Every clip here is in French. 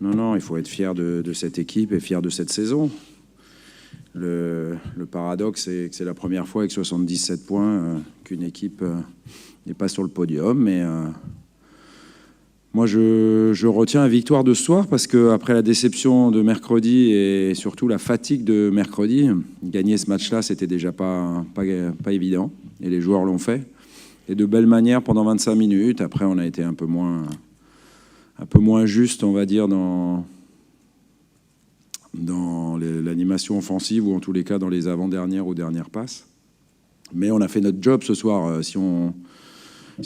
Non, non, il faut être fier de cette équipe et fier de cette saison. Le paradoxe, c'est que c'est la première fois avec 77 points qu'une équipe n'est pas sur le podium. Mais moi, je retiens la victoire de ce soir parce qu'après la déception de mercredi et surtout la fatigue de mercredi, gagner ce match-là, c'était déjà pas évident. Et les joueurs l'ont fait. Et de belle manière pendant 25 minutes. Après, on a été un peu moins juste, on va dire, dans l'animation offensive ou en tous les cas dans les avant-dernières ou dernières passes. Mais on a fait notre job ce soir. Si on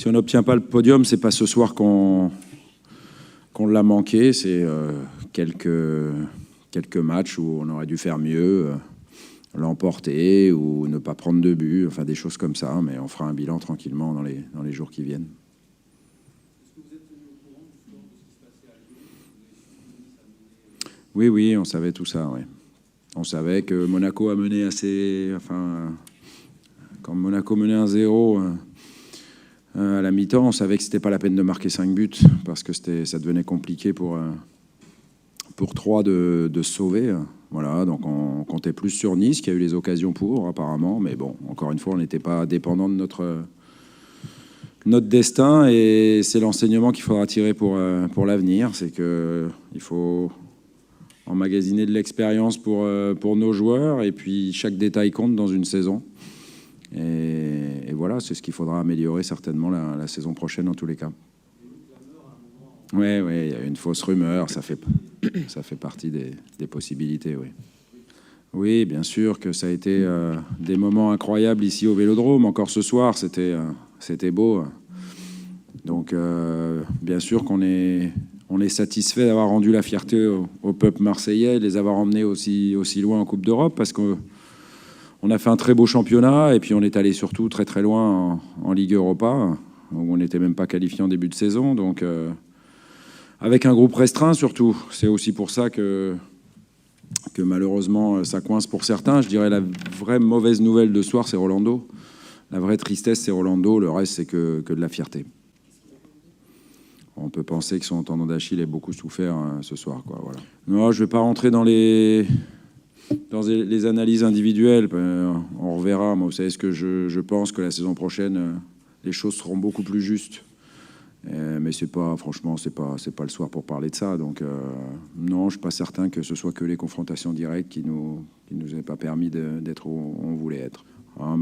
n'obtient pas le podium, c'est pas ce soir qu'on l'a manqué. C'est quelques matchs où on aurait dû faire mieux, l'emporter ou ne pas prendre de but, enfin des choses comme ça. Mais on fera un bilan tranquillement dans les jours qui viennent. Oui, oui, on savait tout ça, oui. On savait que Monaco a mené quand Monaco menait 1-0 à la mi-temps, on savait que c'était pas la peine de marquer 5 buts parce que ça devenait compliqué pour 3 de se sauver. Voilà, donc on comptait plus sur Nice, qui a eu les occasions pour, apparemment. Mais bon, encore une fois, on n'était pas dépendant de notre destin et c'est l'enseignement qu'il faudra tirer pour l'avenir. C'est qu'il faut emmagasiner de l'expérience pour nos joueurs et puis chaque détail compte dans une saison. Et voilà, c'est ce qu'il faudra améliorer certainement la saison prochaine en tous les cas. Oui, il y a une fausse rumeur, ça fait partie des possibilités, oui. Oui, bien sûr que ça a été des moments incroyables ici au Vélodrome. Encore ce soir, c'était beau. Donc, bien sûr qu'on est satisfait d'avoir rendu la fierté au peuple marseillais, de les avoir emmenés aussi loin en Coupe d'Europe, parce qu'on a fait un très beau championnat, et puis on est allé surtout très très loin en Ligue Europa, où on n'était même pas qualifié en début de saison. Donc, avec un groupe restreint surtout. C'est aussi pour ça que malheureusement, ça coince pour certains. Je dirais la vraie mauvaise nouvelle de ce soir, c'est Rolando. La vraie tristesse, c'est Rolando. Le reste, c'est que de la fierté. On peut penser que son tendon d'Achille a beaucoup souffert ce soir, quoi. Voilà. Non, je ne vais pas rentrer dans les analyses individuelles. On reverra. Moi, vous savez ce que je pense que la saison prochaine, les choses seront beaucoup plus justes. Mais franchement, c'est pas le soir pour parler de ça. Donc non, je suis pas certain que ce soit que les confrontations directes qui nous aient pas permis d'être où on voulait être.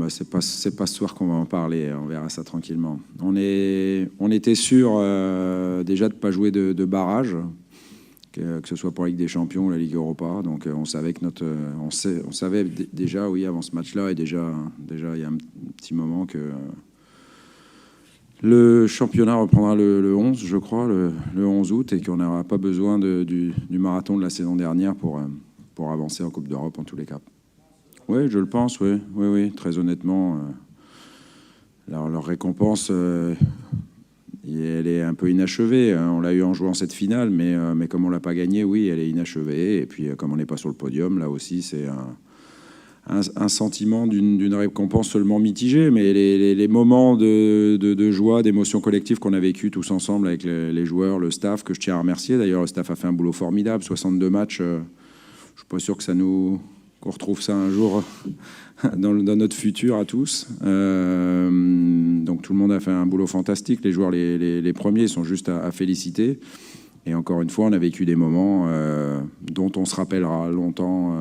C'est pas ce soir qu'on va en parler. On verra ça tranquillement. On était sûr déjà de pas jouer de barrage, que ce soit pour la Ligue des Champions ou la Ligue Europa. Donc on savait que on savait déjà, oui, avant ce match-là, et déjà il y a un petit moment que le championnat reprendra le 11, je crois, le 11 août, et qu'on n'aura pas besoin du marathon de la saison dernière pour avancer en Coupe d'Europe, en tous les cas. Oui, je le pense, oui, très honnêtement. Leur récompense, elle est un peu inachevée. On l'a eu en jouant cette finale, mais comme on ne l'a pas gagnée, oui, elle est inachevée. Et puis, comme on n'est pas sur le podium, là aussi, c'est un sentiment d'une récompense seulement mitigée, mais les moments de joie, d'émotion collective qu'on a vécu tous ensemble avec les joueurs, le staff, que je tiens à remercier. D'ailleurs, le staff a fait un boulot formidable, 62 matchs. Je suis pas sûr qu'on retrouve ça un jour dans notre futur à tous. Donc tout le monde a fait un boulot fantastique. Les joueurs, les premiers, sont juste à féliciter. Et encore une fois, on a vécu des moments dont on se rappellera longtemps.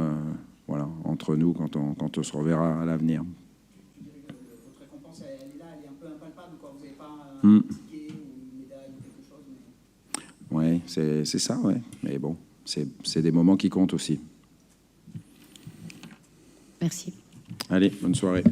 Voilà, entre nous, quand on se reverra à l'avenir. Votre récompense, elle est là, elle est un peu impalpable, quoi. Vous n'avez pas un ticket ou une médaille ou quelque chose. Oui, c'est ça, ouais. Mais bon, c'est des moments qui comptent aussi. Merci. Allez, bonne soirée.